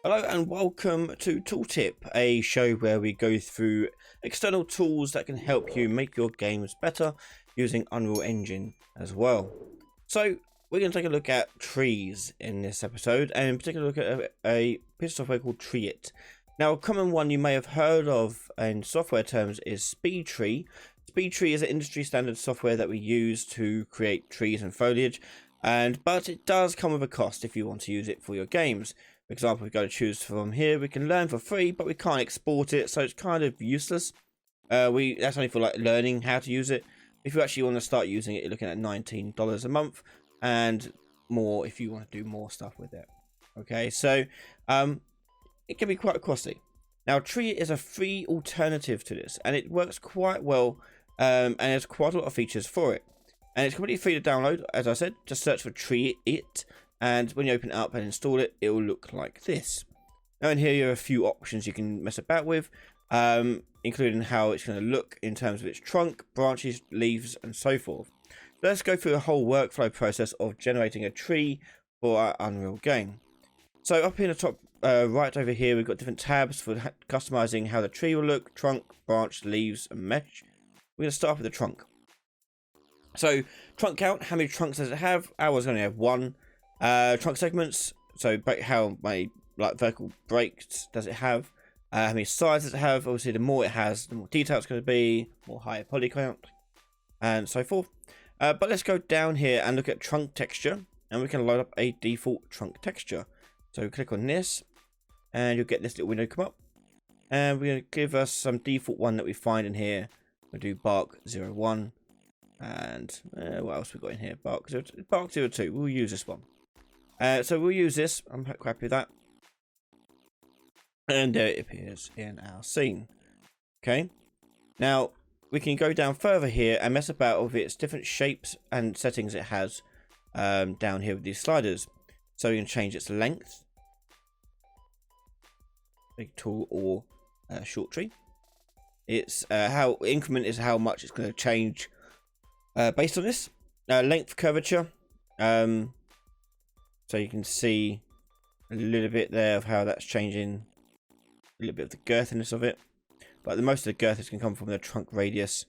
Hello and welcome to Tooltip, a show where we go through external tools that can help you make your games better using Unreal Engine as well. So we're going to take a look at trees in this episode, and in particular look at a piece of software called Treeit. Now, a common one you may have heard of in software terms is SpeedTree. SpeedTree is an industry standard software that we use to create trees and foliage, but it does come with a cost if you want to use it for your games. For example, we go to choose from here, we can learn for free, but we can't export it, so it's kind of useless. That's only for like learning how to use it. If you actually want to start using it, you're looking at $19 a month, and more if you want to do more stuff with it. Okay, so it can be quite costly. Now, Treeit is a free alternative to this, and it works quite well, and there's quite a lot of features for it. And it's completely free to download. As I said, just search for Treeit. And when you open it up and install it, it will look like this. Now in here, you have a few options you can mess about with, including how it's going to look in terms of its trunk, branches, leaves, and so forth. So let's go through the whole workflow process of generating a tree for our Unreal game. So up in the top right over here, we've got different tabs for customizing how the tree will look: trunk, branch, leaves, and mesh. We're going to start with the trunk. So trunk count, how many trunks does it have? Ours only have one. Trunk segments, so how many vertical breaks does it have, how many sides does it have. Obviously the more it has, the more detail it's going to be, more higher poly count, and so forth. But let's go down here and look at trunk texture, and we can load up a default trunk texture. So click on this and you'll get this little window come up, and we're going to give us some default one that we find in here. We'll do Bark 01, and what else we got in here? Bark 02. We'll use this one. So we'll use this. I'm quite happy with that. And there it appears in our scene. Okay. Now we can go down further here and mess about with its different shapes and settings it has down here with these sliders. So we can change its length, big, tall, or short tree. It's how increment is how much it's going to change based on this. Length, curvature. So you can see a little bit there of how that's changing, a little bit of the girthiness of it. But the most of the girth is going to come from the trunk radius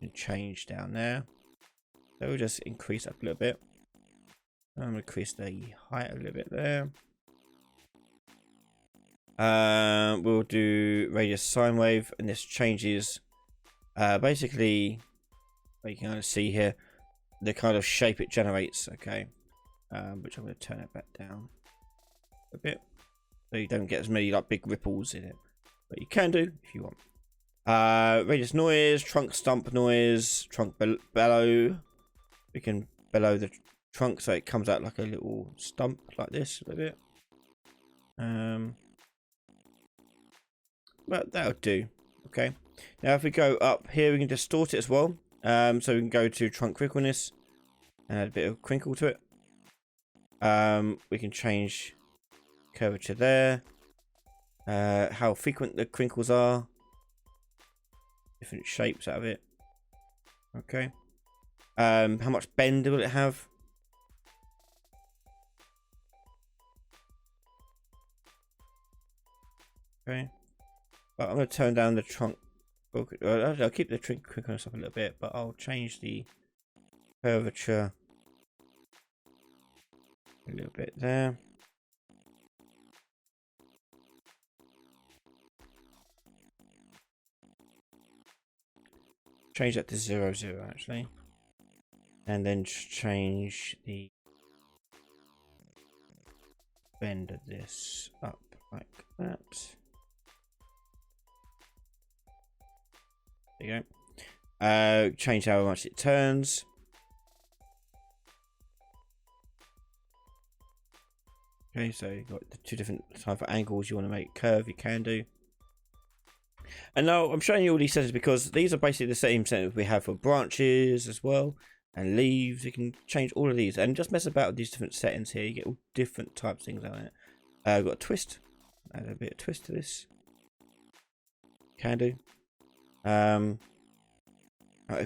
and change down there. So we'll just increase up a little bit. I'm going to increase the height a little bit there. We'll do radius sine wave, and this changes basically, what you can kind of see here, the kind of shape it generates. Okay. Which I'm going to turn it back down a bit so you don't get as many like big ripples in it, but you can do if you want. Radius noise, trunk stump noise, trunk bellow. We can bellow the trunk so it comes out like a little stump like this a little bit. But that'll do. Okay, now if we go up here, we can distort it as well. So we can go to trunk crinkleness and add a bit of crinkle to it. We can change curvature there, how frequent the crinkles are, different shapes out of it. Okay. How much bend will it have? Okay. But I'm going to turn down the trunk. I'll keep the trunk crinkleness up a little bit, but I'll change the curvature a little bit there. Change that to 0, 0 actually. And then change the bend of this up like that. There you go. Change how much it turns. Okay, so you've got the two different type of angles you want to make curve, you can do. And now I'm showing you all these settings because these are basically the same settings we have for branches as well, and leaves. You can change all of these and just mess about with these different settings here. You get all different types of things on it. I've got a twist. Add a bit of twist to this. Can do.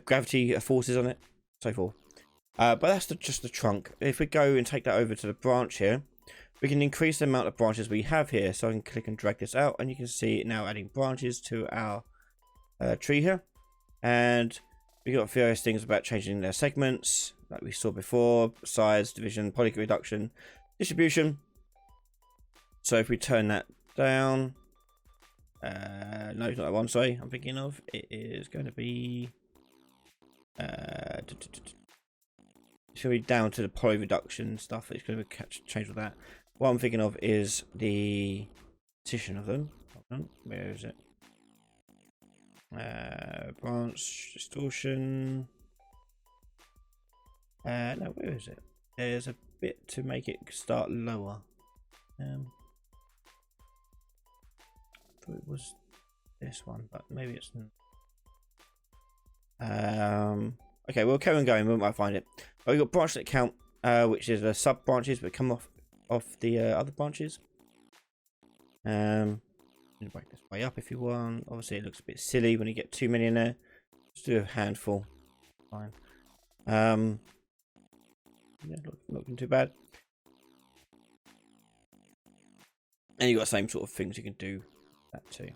Gravity forces on it, so forth. But that's just the trunk. If we go and take that over to the branch here, we can increase the amount of branches we have here. So I can click and drag this out, and you can see it now adding branches to our tree here. And we got various things about changing their segments, like we saw before: size, division, polygon reduction, distribution. So if we turn that down, no, it's not that one. Sorry, I'm thinking of. It is going to be it's going to be down to the poly reduction stuff. It's going to change with that. What I'm thinking of is the position of them. Hold on, where is it? Branch distortion. No, where is it? There's a bit to make it start lower. I thought it was this one, but maybe it's not. Okay, we'll carry on going. We might find it. We've got branchlet count, which is the sub branches that come off the other branches. Break this way up if you want. Obviously, it looks a bit silly when you get too many in there. Just do a handful. Fine. Yeah, not looking too bad. And you got the same sort of things you can do that too.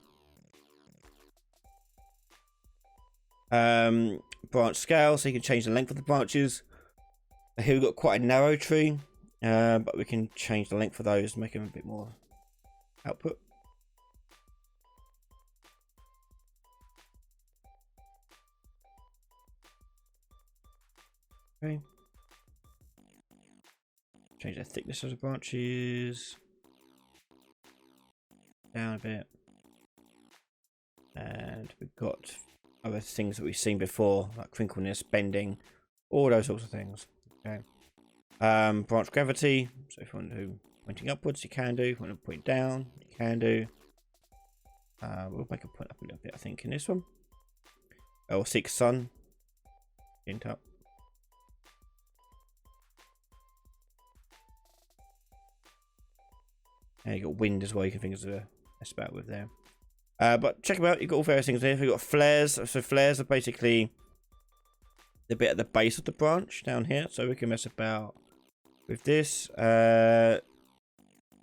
Branch scale, so you can change the length of the branches. Here we've got quite a narrow tree, but we can change the length of those, make them a bit more output. Okay. Change the thickness of the branches down a bit, and we've got other things that we've seen before, like crinkleness, bending, all those sorts of things. Okay. Branch gravity. So if you want to do pointing upwards, you can do. If you want to point down, you can do. We'll make a point up a little bit, I think, in this one. Or seek sun. Hint up. And you got wind as well. You can think of a mess about with there. But check them out. You've got all various things there. We've got flares. So flares are basically the bit at the base of the branch down here. So we can mess about with this. And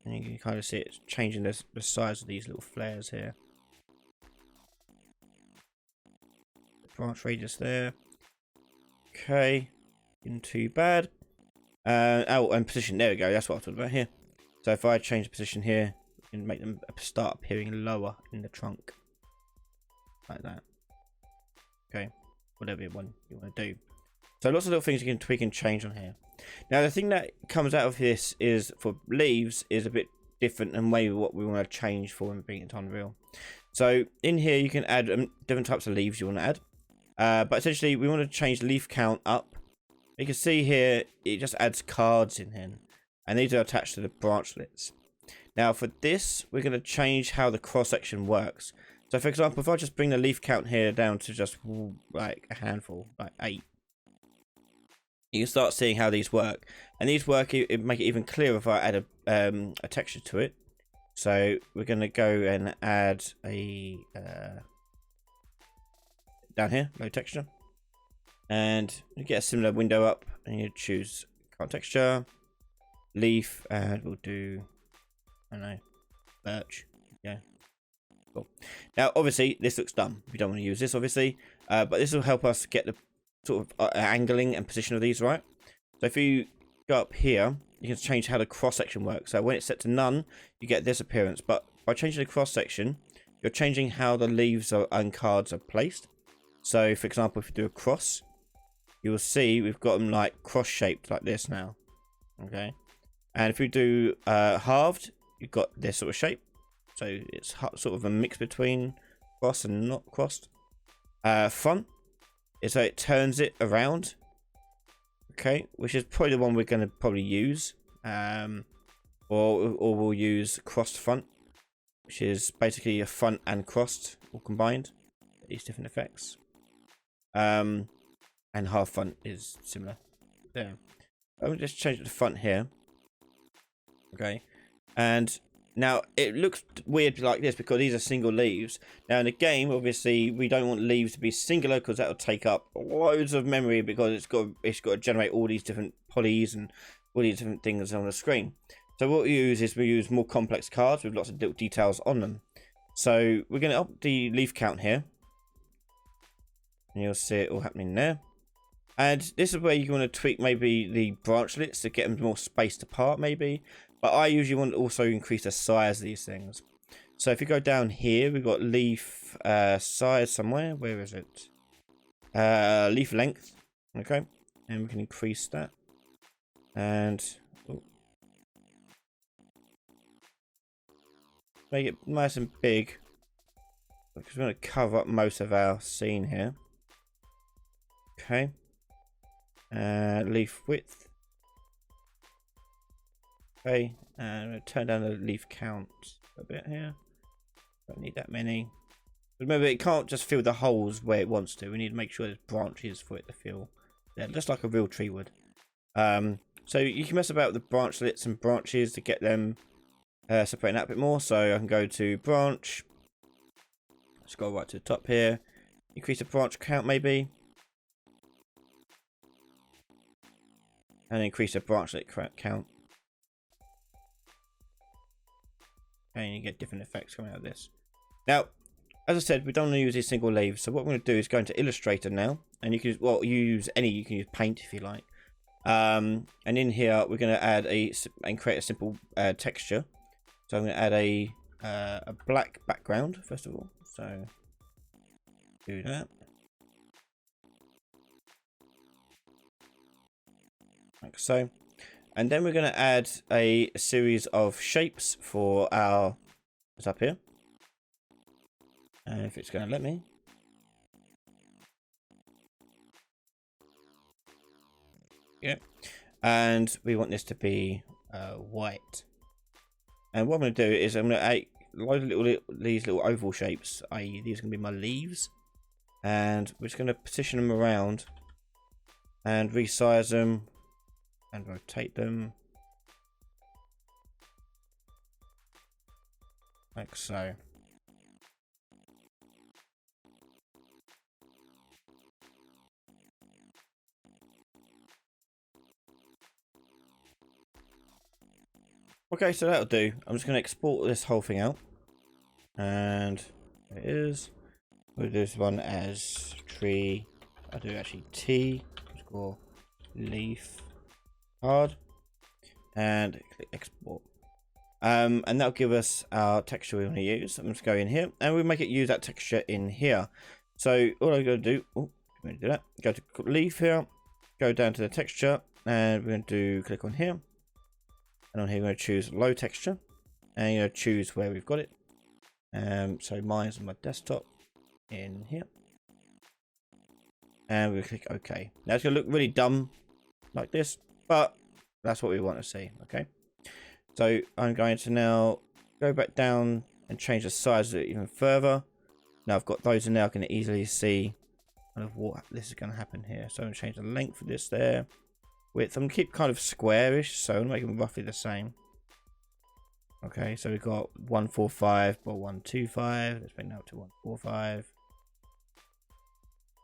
you can kind of see it's changing the size of these little flares here. Branch radius there. Okay. Not too bad. Oh, and position. There we go. That's what I'm talking about here. So if I change the position here, we can make them start appearing lower in the trunk. Like that. Okay. Whatever one you want to do. So lots of little things you can tweak and change on here. Now the thing that comes out of this is for leaves is a bit different and maybe what we want to change for and bring it to Unreal. So in here you can add different types of leaves you want to add. But essentially we want to change leaf count up. You can see here it just adds cards in here. And these are attached to the branchlets. Now for this, we're going to change how the cross section works. So for example, if I just bring the leaf count here down to just like a handful, like 8. You can start seeing how these work. And these work, it make it even clearer if I add a texture to it. So we're going to go and add a, down here, no texture. And you get a similar window up and you choose card texture. Leaf, and we'll do, I don't know, birch. Yeah, cool. Now obviously this looks dumb. We don't want to use this obviously, but this will help us get the sort of angling and position of these right. So if you go up here, you can change how the cross section works. So when it's set to none, you get this appearance, but by changing the cross section, you're changing how the leaves and cards are placed. So for example, if you do a cross, you will see we've got them like cross shaped like this now. Okay. And if we do halved, you've got this sort of shape. So it's sort of a mix between cross and not crossed. Front is so it turns it around. Okay, which is probably the one we're going to probably use. Or we'll use crossed front, which is basically a front and crossed all combined. These different effects. And half front is similar. There. I'll just change the front here. Okay, and now it looks weird like this because these are single leaves. Now in the game, obviously, we don't want leaves to be singular because that will take up loads of memory because it's got to generate all these different polys and all these different things on the screen. So what we use is we use more complex cards with lots of little details on them. So we're going to up the leaf count here. And you'll see it all happening there. And this is where you want to tweak maybe the branchlets to get them more spaced apart maybe. But I usually want to also increase the size of these things. So if you go down here, we've got leaf size somewhere. Where is it? Leaf length. Okay. And we can increase that. And make it nice and big. Because we want to cover up most of our scene here. Okay. Leaf width. Okay, and I'm going to turn down the leaf count a bit here. Don't need that many. Remember, it can't just fill the holes where it wants to. We need to make sure there's branches for it to fill. Yeah, just like a real tree would. So you can mess about with the branchlets and branches to get them separating out a bit more. So I can go to branch. Let's go right to the top here. Increase the branch count maybe. And increase the branchlet count. And you get different effects coming out of this. Now, as I said, we don't want to use these single leaves. So what we're going to do is go into Illustrator now. And you can, well, use any, you can use Paint if you like. And in here, we're going to add and create a simple texture. So I'm going to add a black background, first of all. So, do that. Like so. And then we're going to add a series of shapes for our, it's up here. And if it's going to let me. Yeah. And we want this to be white. And what I'm going to do is I'm going to add loads of these little oval shapes, i.e. these are going to be my leaves. And we're just going to position them around and resize them. And rotate them like so. Okay, so that'll do. I'm just going to export this whole thing out, and there it is. We'll do this one as tree. I'll do actually T. Score leaf. Hard, and click export, and that'll give us our texture we want to use. I'm just going in here and we'll make it use that texture in here. So all I'm going to do, I'm going to do that, go to leaf here, go down to the texture, and we're going to do click on here, and on here we're going to choose low texture, and you're going to choose where we've got it. So mine's on my desktop in here, and we'll click OK. Now it's going to look really dumb like this, but that's what we want to see. Okay, so I'm going to now go back down and change the size of it even further. Now I've got those in there. I can easily see kind of what this is going to happen here. So I'm going to change the length of this there, width. I'm going to keep kind of squarish, so I'm making them roughly the same. Okay, so we've got 145 by 125. Let's bring that up to 145.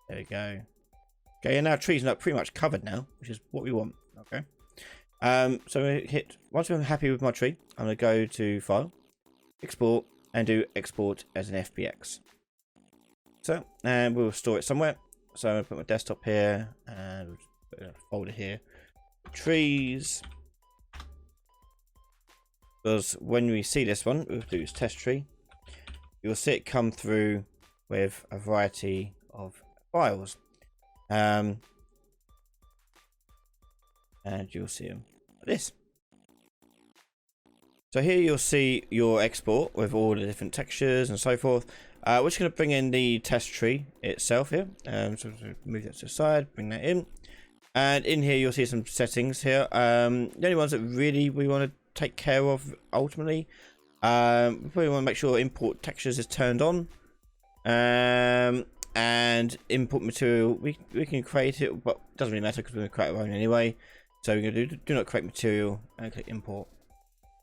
There we go. Okay, and our tree's not pretty much covered now, which is what we want. Okay. So we hit, once I'm happy with my tree, I'm going to go to File, Export, and do Export as an FBX. So, and we'll store it somewhere. So I'm going to put my desktop here, and we'll put a folder here. Trees. Because when we see this one, we'll do this test tree. You'll see it come through with a variety of files. And you'll see them like this. So here you'll see your export with all the different textures and so forth. We're just going to bring in the test tree itself here. So move that to the side, bring that in. And in here you'll see some settings here. The only ones that really we want to take care of ultimately. We probably want to make sure import textures is turned on. And input material, we can create it, but it doesn't really matter because we're going to create our own anyway. So we're going to do not create material and click import.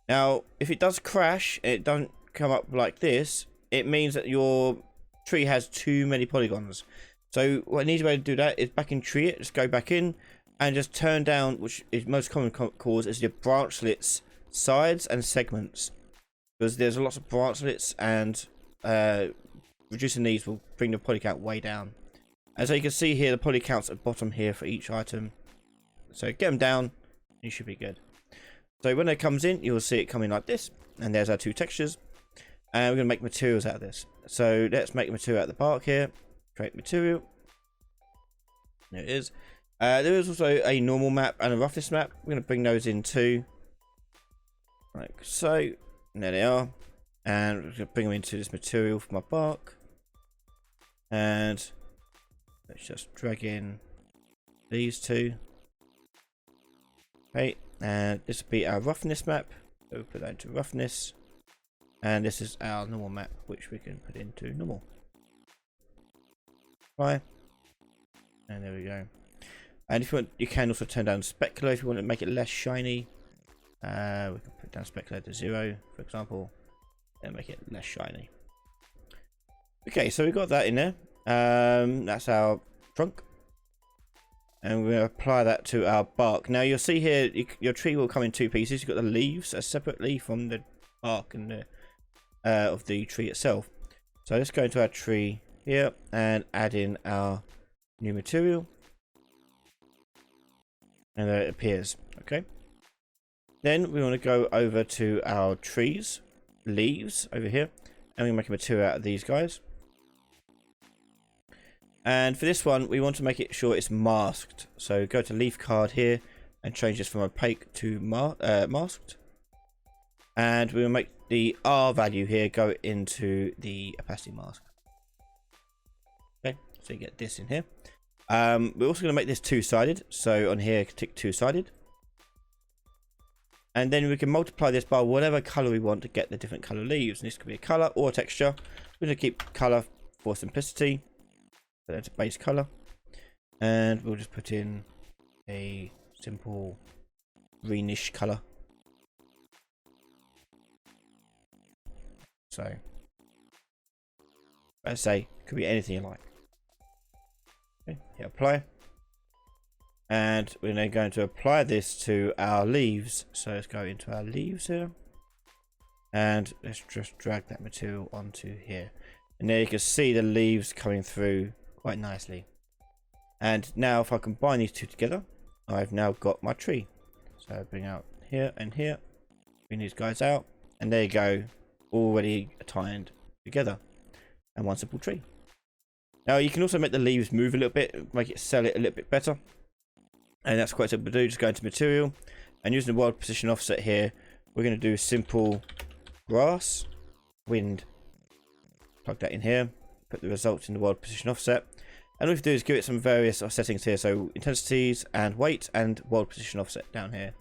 Now, if it does crash, it doesn't come up like this, it means that your tree has too many polygons. So what an easy way to do that is back in tree it, just go back in and just turn down, which is most common cause, is your branchlets sides and segments, because there's lots of branchlets, and reducing these will bring the poly count way down. And so you can see here the poly counts at the bottom here for each item. So get them down, you should be good. So when it comes in, you'll see it coming like this, and there's our two textures. And we're going to make materials out of this. So let's make a material out of the bark here. Create material. There it is. There is also a normal map and a roughness map. We're going to bring those in too. Like so. And there they are. And we're going to bring them into this material for my bark. And let's just drag in these two. Okay. And this will be our roughness map. So we'll put that into roughness. And this is our normal map, which we can put into normal. Apply. And there we go. And if you want, you can also turn down specular if you want to make it less shiny. We can put down specular to 0, for example, and make it less shiny. Okay, so we've got that in there. That's our trunk. And we're going to apply that to our bark. Now you'll see here, your tree will come in two pieces. You've got the leaves separately from the bark and the of the tree itself. So let's go into our tree here and add in our new material, and there it appears. Okay, then we want to go over to our trees leaves over here, and we make a material out of these guys. And for this one we want to make it sure it's masked, so go to leaf card here and change this from opaque to masked. And we will make the R value here go into the opacity mask. Okay, so you get this in here. We're also going to make this two-sided. So on here, tick two-sided. And then we can multiply this by whatever color we want to get the different color leaves. And this could be a color or a texture. We're going to keep color for simplicity. So that's a base color. And we'll just put in a simple greenish color. So, let's say, could be anything you like. Okay, hit apply. And we're then going to apply this to our leaves. So let's go into our leaves here. And let's just drag that material onto here. And there you can see the leaves coming through quite nicely. And now if I combine these two together, I've now got my tree. So I bring out here and here. Bring these guys out. And there you go. Already tied together, and one simple tree. Now you can also make the leaves move a little bit, make it sell it a little bit better, and that's quite simple to do. Just go into material and using the world position offset here, we're going to do simple grass wind. Plug that in here, put the results in the world position offset, and what we do is give it some various settings here, so intensities and weight and world position offset down here.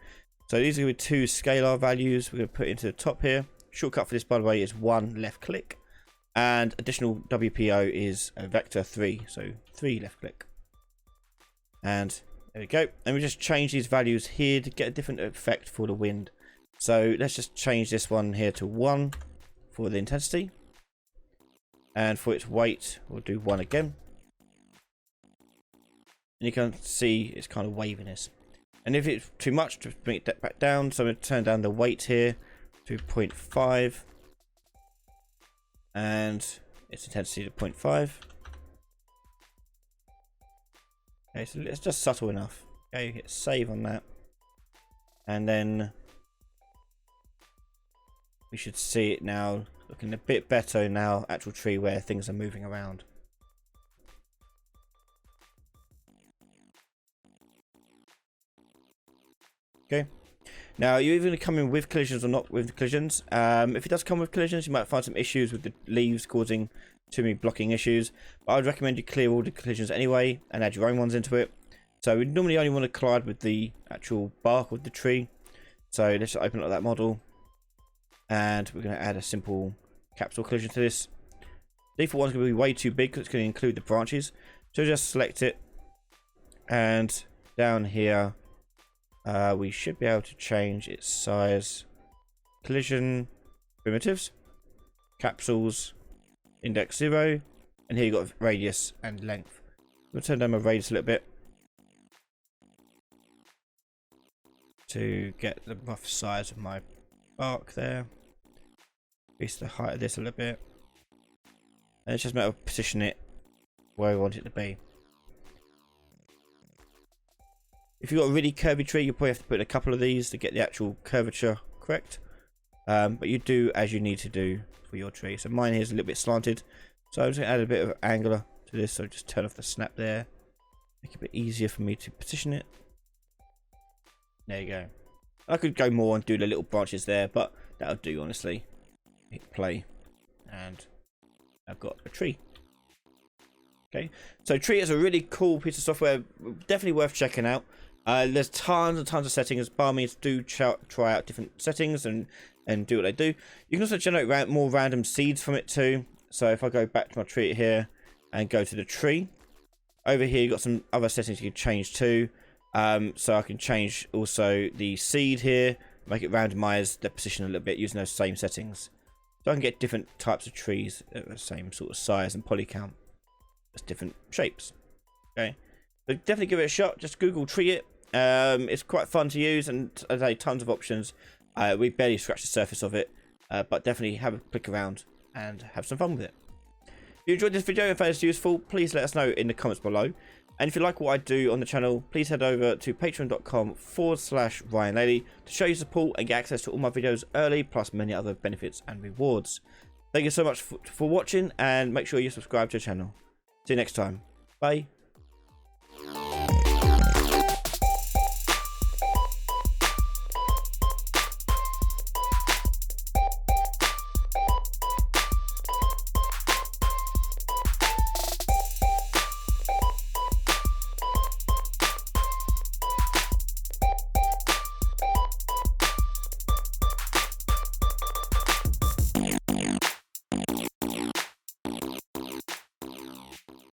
So these are going to be two scalar values we're going to put into the top here. Shortcut for this, by the way, is 1 left click, and additional WPO is a vector 3, so 3 left click. And there we go. And we just change these values here to get a different effect for the wind. So let's just change this one here to 1 for the intensity, and for its weight we'll do 1 again. And you can see it's kind of waviness. And if it's too much, to bring it back down. So I'm going to turn down the weight here to 0.5 and its intensity to 0.5. Okay, so it's just subtle enough. Okay, hit save on that, and then we should see it now looking a bit better in our actual tree where things are moving around. Okay. Now, you're either going to come in with collisions or not with collisions. If it does come with collisions, you might find some issues with the leaves causing too many blocking issues. But I would recommend you clear all the collisions anyway and add your own ones into it. So we normally only want to collide with the actual bark of the tree. So let's just open up that model. And we're going to add a simple capsule collision to this. Default one's going to be way too big because it's going to include the branches. So just select it. And down here, we should be able to change its size. Collision, primitives, capsules, index 0, and here you've got radius and length. We'll turn down my radius a little bit to get the rough size of my arc there. Increase the height of this a little bit. And it's just a matter of positioning it where I want it to be. If you've got a really curvy tree, you probably have to put in a couple of these to get the actual curvature correct. But you do as you need to do for your tree. So mine here is a little bit slanted. So I'm just going to add a bit of angular to this. So just turn off the snap there. Make it a bit easier for me to position it. There you go. I could go more and do the little branches there, but that'll do, honestly. Hit play. And I've got a tree. Okay. So Tree is a really cool piece of software. Definitely worth checking out. There's tons and tons of settings. By all means, do try out different settings and do what they do. You can also generate more random seeds from it too. So if I go back to my tree here and go to the tree, over here you've got some other settings you can change too. So I can change also the seed here, make it randomize the position a little bit using those same settings. So I can get different types of trees at the same sort of size and poly count. Just different shapes. Okay, so definitely give it a shot. Just Google Tree It. It's quite fun to use, and as I say, tons of options. We barely scratched the surface of it, but definitely have a click around and have some fun with it. If you enjoyed this video and found it useful, please let us know in the comments below. And if you like what I do on the channel, please head over to patreon.com/RyanLaley to show your support and get access to all my videos early, plus many other benefits and rewards. Thank you so much for watching, and make sure you subscribe to the channel. See you next time. Bye.